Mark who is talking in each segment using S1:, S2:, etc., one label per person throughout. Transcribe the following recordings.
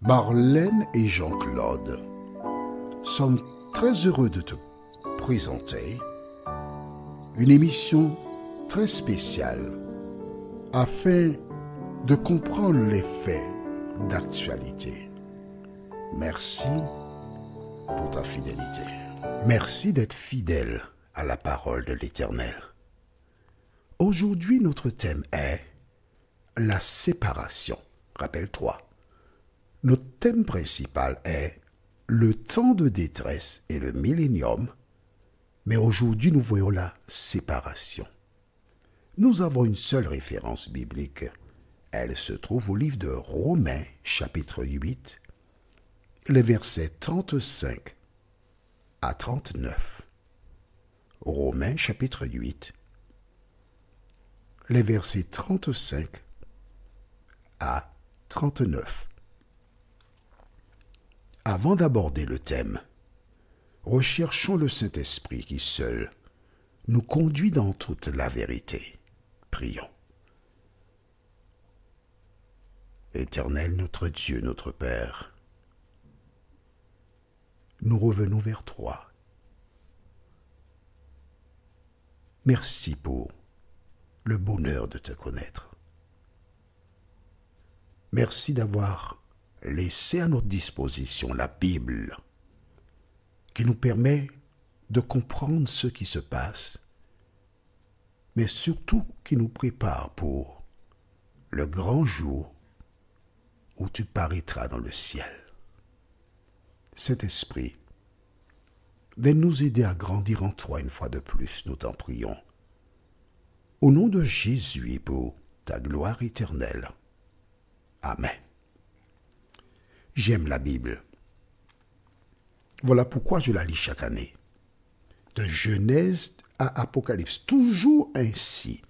S1: Marlène et Jean-Claude sommes très heureux de te présenter une émission très spéciale afin de comprendre les faits d'actualité. Merci pour ta fidélité. Merci d'être fidèle à la parole de l'Éternel. Aujourd'hui, notre thème est la séparation. Rappelle-toi, notre thème principal est le temps de détresse et le millénium, mais aujourd'hui nous voyons la séparation. Nous avons une seule référence biblique. Elle se trouve au livre de Romains, chapitre 8, les versets 35 à 39. Romains, chapitre 8, les versets 35 à 39. Avant d'aborder le thème, recherchons le Saint-Esprit qui seul nous conduit dans toute la vérité. Prions. Éternel notre Dieu, notre Père, nous revenons vers toi. Merci pour le bonheur de te connaître. Merci d'avoir laissé à notre disposition la Bible qui nous permet de comprendre ce qui se passe, mais surtout qui nous prépare pour le grand jour où tu paraîtras dans le ciel. Cet esprit, de nous aider à grandir en toi une fois de plus, nous t'en prions. Au nom de Jésus et pour ta gloire éternelle. Amen. J'aime la Bible. Voilà pourquoi je la lis chaque année. De Genèse à Apocalypse, toujours ainsi.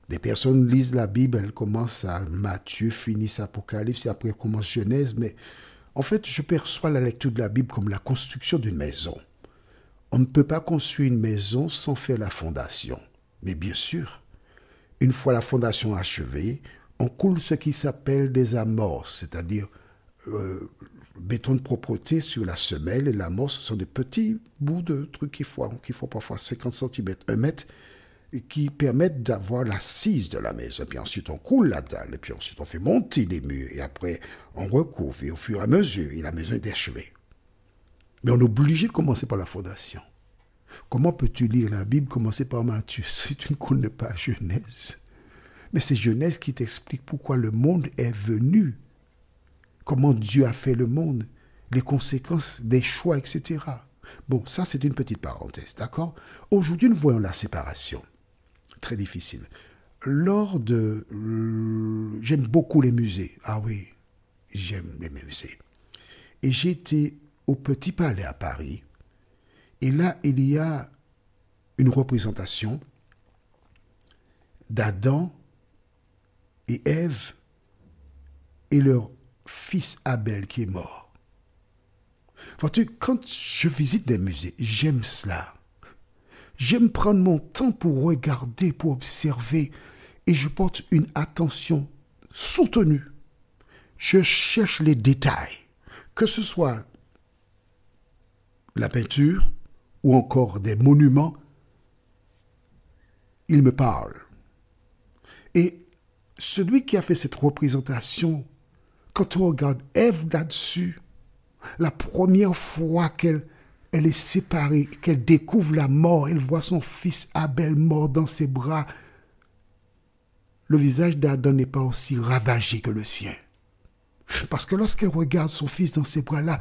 S1: Des personnes lisent la Bible, elles commencent à Matthieu, finissent Apocalypse et après commencent Genèse, mais en fait, je perçois la lecture de la Bible comme la construction d'une maison. On ne peut pas construire une maison sans faire la fondation. Mais bien sûr, une fois la fondation achevée, on coule ce qui s'appelle des amorces, c'est-à-dire béton de propreté sur la semelle, et l'amorce, ce sont des petits bouts de trucs qui font parfois 50 cm, 1 mètre, et qui permettent d'avoir l'assise de la maison. Et puis ensuite, on coule la dalle, et puis ensuite, on fait monter les murs, et après, on recouvre, et au fur et à mesure, et la maison est achevée. Mais on est obligé de commencer par la fondation. Comment peux-tu lire la Bible, commencer par Matthieu, si tu ne connais pas Genèse? Mais c'est Genèse qui t'explique pourquoi le monde est venu, comment Dieu a fait le monde, les conséquences des choix, etc. Bon, ça c'est une petite parenthèse, d'accord? Aujourd'hui, nous voyons la séparation. Très difficile. J'aime beaucoup les musées. Ah oui, j'aime les musées. Et j'ai été au Petit Palais à Paris. Et là, il y a une représentation d'Adam et Ève et leur fils Abel qui est mort. Vois-tu, quand je visite des musées, j'aime cela. J'aime prendre mon temps pour regarder, pour observer, et je porte une attention soutenue. Je cherche les détails, que ce soit la peinture ou encore des monuments, il me parle. Et celui qui a fait cette représentation, quand on regarde Ève là-dessus, la première fois qu'elle est séparée, qu'elle découvre la mort, elle voit son fils Abel mort dans ses bras, le visage d'Adam n'est pas aussi ravagé que le sien. Parce que lorsqu'elle regarde son fils dans ses bras-là,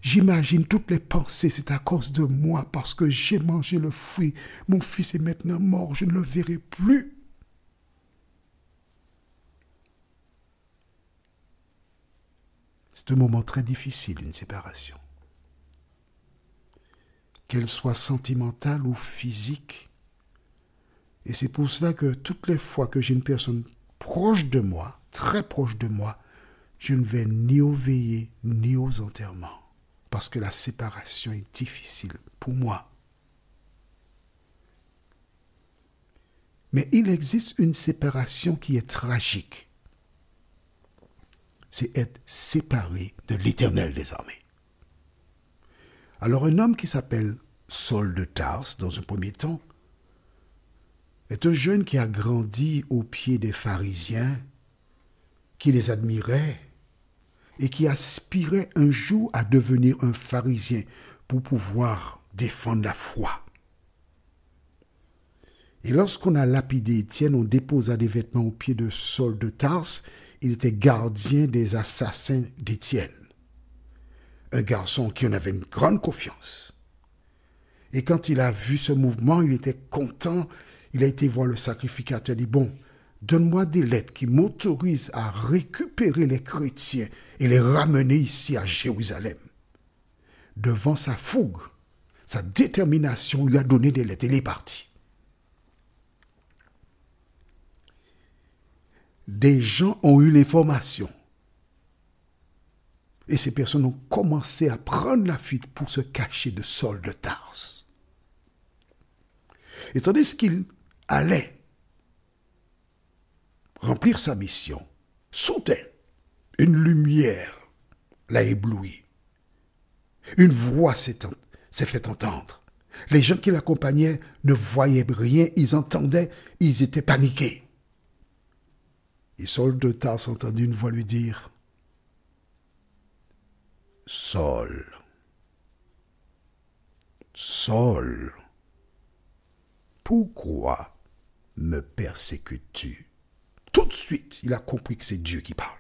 S1: j'imagine toutes les pensées, c'est à cause de moi, parce que j'ai mangé le fruit, mon fils est maintenant mort, je ne le verrai plus. C'est un moment très difficile, une séparation. Qu'elle soit sentimentale ou physique. Et c'est pour cela que toutes les fois que j'ai une personne proche de moi, très proche de moi, je ne vais ni aux veillées, ni aux enterrements. Parce que la séparation est difficile pour moi. Mais il existe une séparation qui est tragique. c'est être séparé de l'Éternel des armées. Alors un homme qui s'appelle Saul de Tarse, dans un premier temps, est un jeune qui a grandi au pied des pharisiens, qui les admirait et qui aspirait un jour à devenir un pharisien pour pouvoir défendre la foi. Et lorsqu'on a lapidé Étienne, on déposa des vêtements aux pieds de Saul de Tarse. Il était gardien des assassins d'Étienne. Un garçon qui en avait une grande confiance. Et quand il a vu ce mouvement, il était content. Il a été voir le sacrificateur. Il dit, bon, donne-moi des lettres qui m'autorisent à récupérer les chrétiens et les ramener ici à Jérusalem. Devant sa fougue, sa détermination lui a donné des lettres. Il est parti. Des gens ont eu l'information. Et ces personnes ont commencé à prendre la fuite pour se cacher de Saul de Tarse. Et tandis qu'il allait remplir sa mission, soudain, une lumière l'a ébloui. Une voix s'est fait entendre. Les gens qui l'accompagnaient ne voyaient rien, ils entendaient, ils étaient paniqués. Et Saul de Tarse entendit une voix lui dire, « Saul, Saul, pourquoi me persécutes-tu » Tout de suite, il a compris que c'est Dieu qui parle.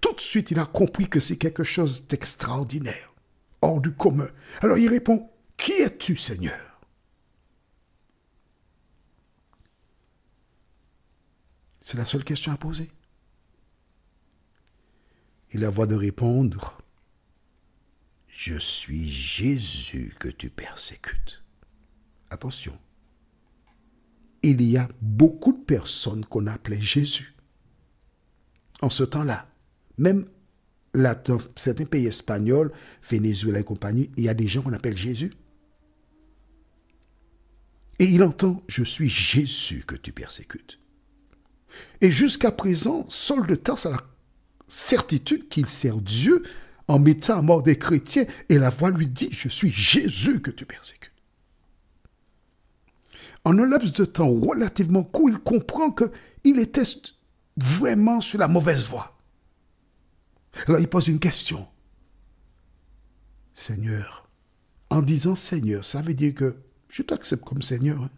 S1: Tout de suite, il a compris que c'est quelque chose d'extraordinaire, hors du commun. Alors il répond, « Qui es-tu, Seigneur ?» C'est la seule question à poser. Et la voix de répondre, « Je suis Jésus que tu persécutes. » Attention, il y a beaucoup de personnes qu'on appelait Jésus. En ce temps-là, même là, dans certains pays espagnols, Venezuela et compagnie, il y a des gens qu'on appelle Jésus. Et il entend, « Je suis Jésus que tu persécutes. » Et jusqu'à présent, Saul de Tarse a la certitude qu'il sert Dieu en mettant à mort des chrétiens. Et la voix lui dit, « Je suis Jésus que tu persécutes. » En un laps de temps relativement court, il comprend qu'il était vraiment sur la mauvaise voie. Alors il pose une question. « Seigneur, en disant Seigneur, ça veut dire que je t'accepte comme Seigneur. Hein?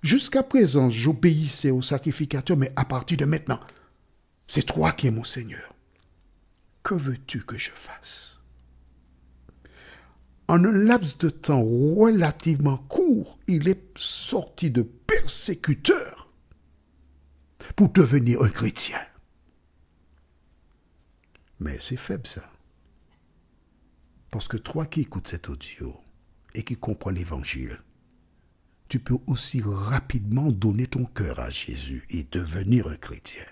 S1: Jusqu'à présent, j'obéissais au sacrificateur, mais à partir de maintenant, c'est toi qui es mon Seigneur. Que veux-tu que je fasse? » En un laps de temps relativement court, il est sorti de persécuteur pour devenir un chrétien. Mais c'est faible ça. Parce que toi qui écoutes cet audio et qui comprends l'évangile, tu peux aussi rapidement donner ton cœur à Jésus et devenir un chrétien.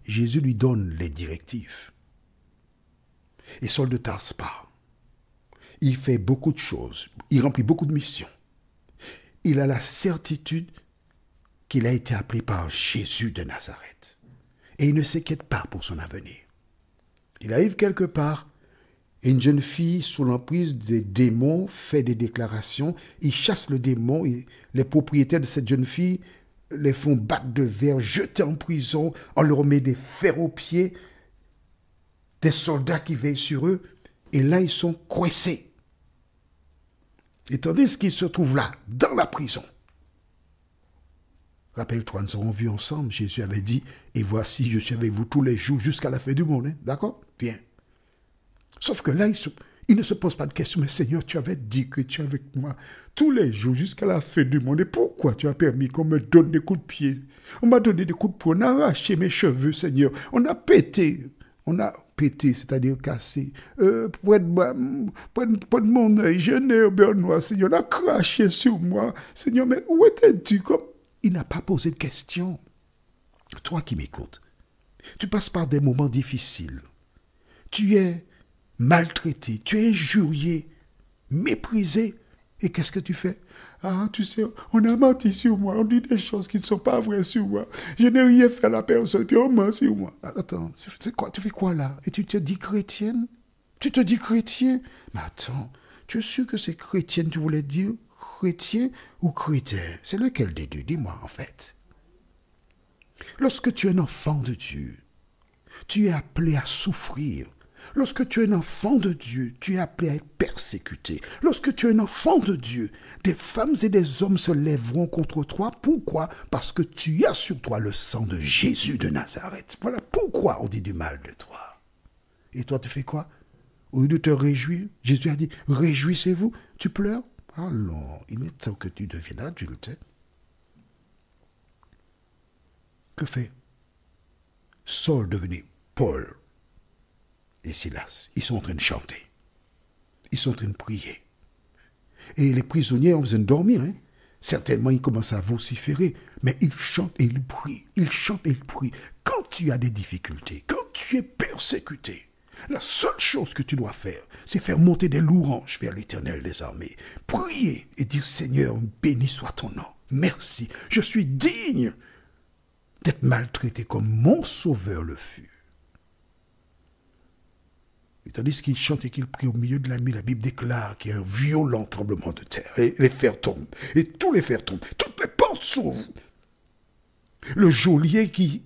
S1: Jésus lui donne les directives. Et Saul de Tarse part. Il fait beaucoup de choses. Il remplit beaucoup de missions. Il a la certitude qu'il a été appelé par Jésus de Nazareth. Et il ne s'inquiète pas pour son avenir. Il arrive quelque part. Une jeune fille, sous l'emprise des démons, fait des déclarations. Il chasse le démon. Et les propriétaires de cette jeune fille les font battre de verre, jeter en prison. On leur met des fers aux pieds. Des soldats qui veillent sur eux. Et là, ils sont coincés. Et tandis qu'ils se trouvent là, dans la prison. Rappelle-toi, nous avons vu ensemble, Jésus avait dit, « Et voici, je suis avec vous tous les jours jusqu'à la fin du monde. Hein? » D'accord? Bien. Sauf que là, il ne se pose pas de question. « Mais Seigneur, tu avais dit que tu es avec moi tous les jours jusqu'à la fin du monde. Et pourquoi tu as permis qu'on me donne des coups de pied? On m'a donné des coups de poing. On a arraché mes cheveux, Seigneur. On a pété. On a pété, c'est-à-dire cassé. Près de mon œil, j'ai un œil au beurre noir, Seigneur. On a craché sur moi. Seigneur, mais où étais-tu? Il n'a pas posé de question. Toi qui m'écoutes, tu passes par des moments difficiles. Tu es maltraité, tu es injurié, méprisé. Et qu'est-ce que tu fais? Ah, tu sais, on a menti sur moi, on dit des choses qui ne sont pas vraies sur moi. Je n'ai rien fait à la personne, puis on ment sur moi. Attends, tu fais quoi là? Et tu te dis chrétienne? Tu te dis chrétien? Mais attends, tu es sûr que c'est chrétienne, tu voulais dire chrétien ou chrétien? C'est lequel des deux? Dis-moi en fait. Lorsque tu es un enfant de Dieu, tu es appelé à souffrir. Lorsque tu es un enfant de Dieu, tu es appelé à être persécuté. Lorsque tu es un enfant de Dieu, des femmes et des hommes se lèveront contre toi. Pourquoi? Parce que tu as sur toi le sang de Jésus de Nazareth. Voilà pourquoi on dit du mal de toi. Et toi, tu fais quoi? Au lieu de te réjouir, Jésus a dit, réjouissez-vous. Tu pleures? Alors, il est temps que tu deviennes adulte. Que fait Saul devenu Paul et Silas? Ils sont en train de chanter. Ils sont en train de prier. Et les prisonniers ont besoin de dormir. Hein? Certainement, ils commencent à vociférer. Mais ils chantent et ils prient. Ils chantent et ils prient. Quand tu as des difficultés, quand tu es persécuté, la seule chose que tu dois faire, c'est faire monter des louanges vers l'Éternel des armées. Prier et dire, Seigneur, béni soit ton nom. Merci. Je suis digne d'être maltraité comme mon sauveur le fut. Et tandis qu'il chante et qu'il prie au milieu de la nuit, la Bible déclare qu'il y a un violent tremblement de terre. Et les fers tombent. Et tous les fers tombent. Toutes les portes s'ouvrent. Le geôlier qui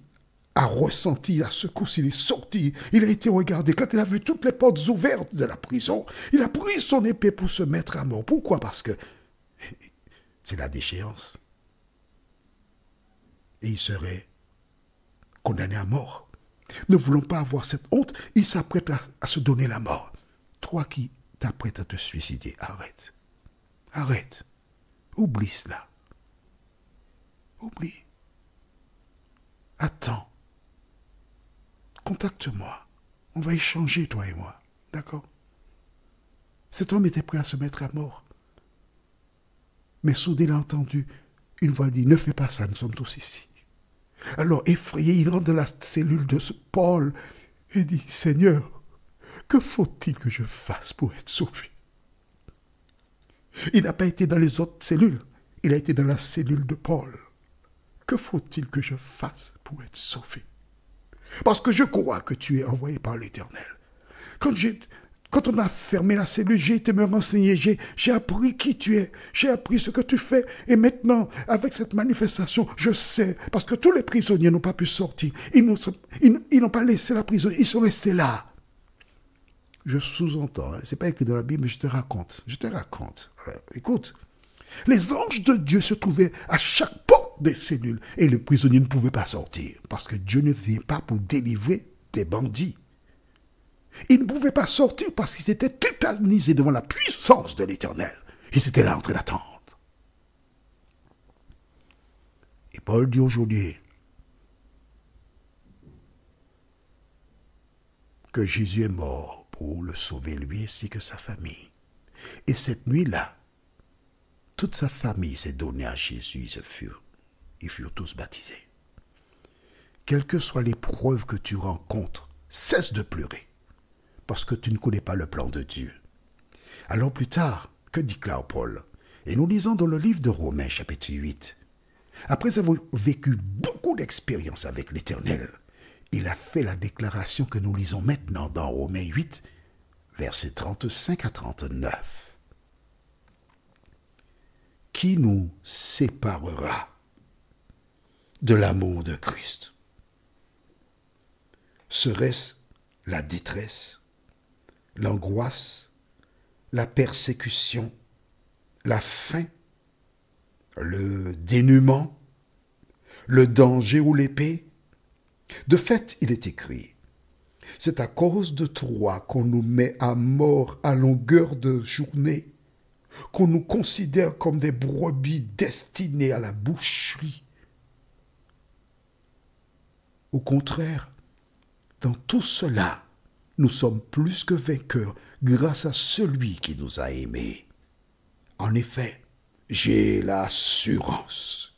S1: a ressenti la secousse, il est sorti. Il a été regardé. Quand il a vu toutes les portes ouvertes de la prison, il a pris son épée pour se mettre à mort. Pourquoi? Parce que c'est la déchéance. Et il serait condamné à mort. Ne voulant pas avoir cette honte, il s'apprête à se donner la mort. Toi qui t'apprêtes à te suicider, arrête. Arrête. Oublie cela. Oublie. Attends. Contacte-moi. On va échanger, toi et moi. D'accord? Cet homme était prêt à se mettre à mort. Mais soudain, il a entendu une voix dire, ne fais pas ça, nous sommes tous ici. Alors, effrayé, il rentre dans la cellule de ce Paul et dit, Seigneur, que faut-il que je fasse pour être sauvé? Il n'a pas été dans les autres cellules, il a été dans la cellule de Paul. Que faut-il que je fasse pour être sauvé? Parce que je crois que tu es envoyé par l'Éternel. Quand on a fermé la cellule, j'ai été me renseigner, j'ai appris qui tu es, j'ai appris ce que tu fais. Et maintenant, avec cette manifestation, je sais, parce que tous les prisonniers n'ont pas pu sortir. Ils n'ont pas laissé la prison, ils sont restés là. Je sous-entends, hein, c'est pas écrit dans la Bible, mais je te raconte. Écoute, les anges de Dieu se trouvaient à chaque porte des cellules et les prisonniers ne pouvaient pas sortir, parce que Dieu ne vient pas pour délivrer des bandits. Ils ne pouvaient pas sortir parce qu'ils étaient tétanisés devant la puissance de l'Éternel. Ils étaient là en train d'attendre. Et Paul dit aujourd'hui que Jésus est mort pour le sauver lui ainsi que sa famille. Et cette nuit-là, toute sa famille s'est donnée à Jésus. Ils furent tous baptisés. Quelle que soit l'épreuve que tu rencontres, cesse de pleurer. Parce que tu ne connais pas le plan de Dieu. Alors plus tard, que déclare Paul? Et nous lisons dans le livre de Romains, chapitre 8. Après avoir vécu beaucoup d'expériences avec l'Éternel, il a fait la déclaration que nous lisons maintenant dans Romains 8, versets 35 à 39. Qui nous séparera de l'amour de Christ? Serait-ce la détresse, l'angoisse, la persécution, la faim, le dénuement, le danger ou l'épée? De fait, il est écrit, c'est à cause de toi qu'on nous met à mort à longueur de journée, qu'on nous considère comme des brebis destinées à la boucherie. Au contraire, dans tout cela, nous sommes plus que vainqueurs grâce à celui qui nous a aimés. En effet, j'ai l'assurance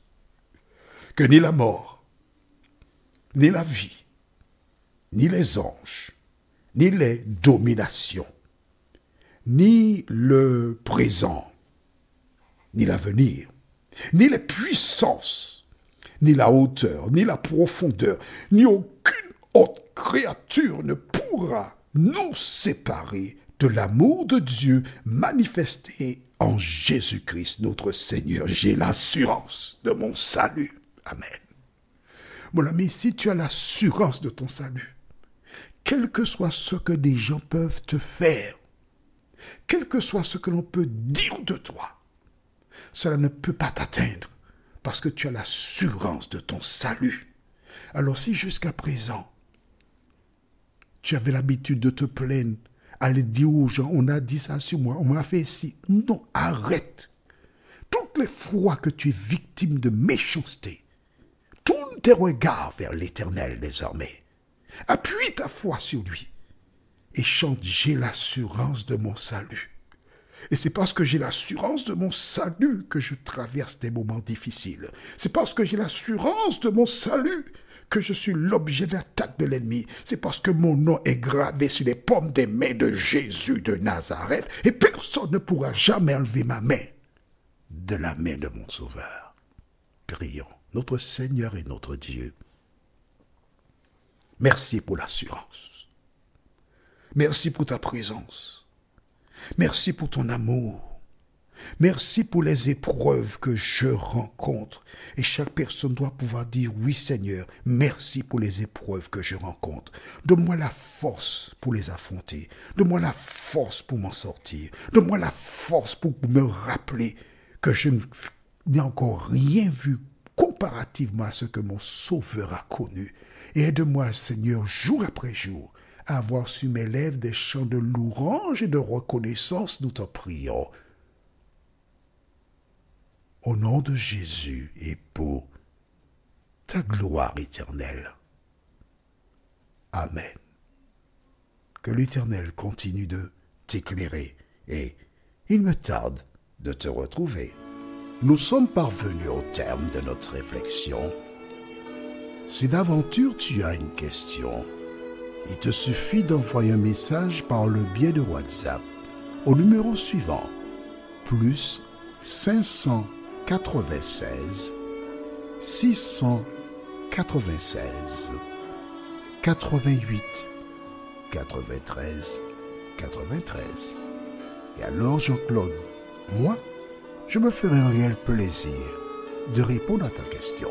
S1: que ni la mort, ni la vie, ni les anges, ni les dominations, ni le présent, ni l'avenir, ni les puissances, ni la hauteur, ni la profondeur, ni aucune autre créature ne pourra nous séparer de l'amour de Dieu manifesté en Jésus-Christ, notre Seigneur. J'ai l'assurance de mon salut. Amen. Mon ami, si tu as l'assurance de ton salut, quel que soit ce que des gens peuvent te faire, quel que soit ce que l'on peut dire de toi, cela ne peut pas t'atteindre parce que tu as l'assurance de ton salut. Alors si jusqu'à présent, tu avais l'habitude de te plaindre, aller dire aux gens, on a dit ça sur moi, on m'a fait ci. Non, arrête. Toutes les fois que tu es victime de méchanceté, tourne tes regards vers l'Éternel désormais. Appuie ta foi sur lui et chante « J'ai l'assurance de mon salut ». Et c'est parce que j'ai l'assurance de mon salut que je traverse des moments difficiles. C'est parce que j'ai l'assurance de mon salut que je suis l'objet d'attaque de l'ennemi. C'est parce que mon nom est gravé sur les paumes des mains de Jésus de Nazareth et personne ne pourra jamais enlever ma main de la main de mon Sauveur. Prions, notre Seigneur et notre Dieu. Merci pour l'assurance. Merci pour ta présence. Merci pour ton amour. Merci pour les épreuves que je rencontre. Et chaque personne doit pouvoir dire, oui Seigneur, merci pour les épreuves que je rencontre. Donne-moi la force pour les affronter. Donne-moi la force pour m'en sortir. Donne-moi la force pour me rappeler que je n'ai encore rien vu comparativement à ce que mon Sauveur a connu. Et aide-moi, Seigneur, jour après jour, à avoir sur mes lèvres des chants de louange et de reconnaissance, nous t'en prions. Au nom de Jésus et pour ta gloire éternelle. Amen. Que l'Éternel continue de t'éclairer et il me tarde de te retrouver. Nous sommes parvenus au terme de notre réflexion. Si d'aventure tu as une question, il te suffit d'envoyer un message par le biais de WhatsApp au numéro suivant, plus 596 696 88 93 93. Et alors Jean-Claude, moi, je me ferai un réel plaisir de répondre à ta question.